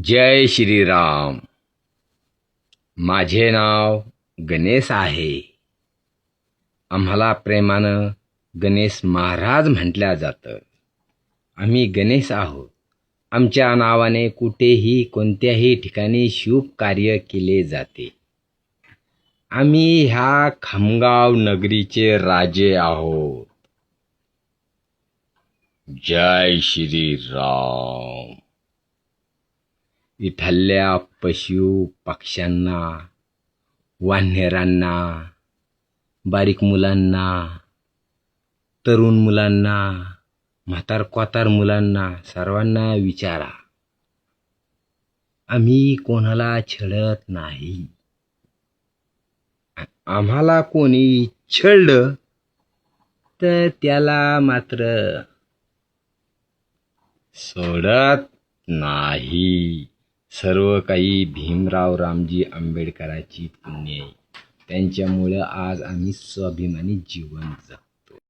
जय श्रीराम. माझे नाव गणेश आहे. आम्हाला प्रेमानं गणेश महाराज म्हटल्या जातं. आम्ही गणेश आहोत. आमच्या नावाने कुठेही कोणत्याही ठिकाणी शुभ कार्य केले जाते. आम्ही ह्या खामगाव नगरीचे राजे आहोत. जय श्रीराम. इथल्या पशु पक्ष्यांना, वानरांना, बारीक मुलांना, तरुण मुलांना, म्हातार मुलांना सर्वांना विचारा. आम्ही कोणाला छळत नाही. आम्हाला कोणी छळलं तर त्याला मात्र सोडत नाही. सर्व काही भीमराव रामजी आंबेडकरांची पुण्य आहे. त्यांच्यामुळं आज आम्ही स्वाभिमानी जीवन जगतो.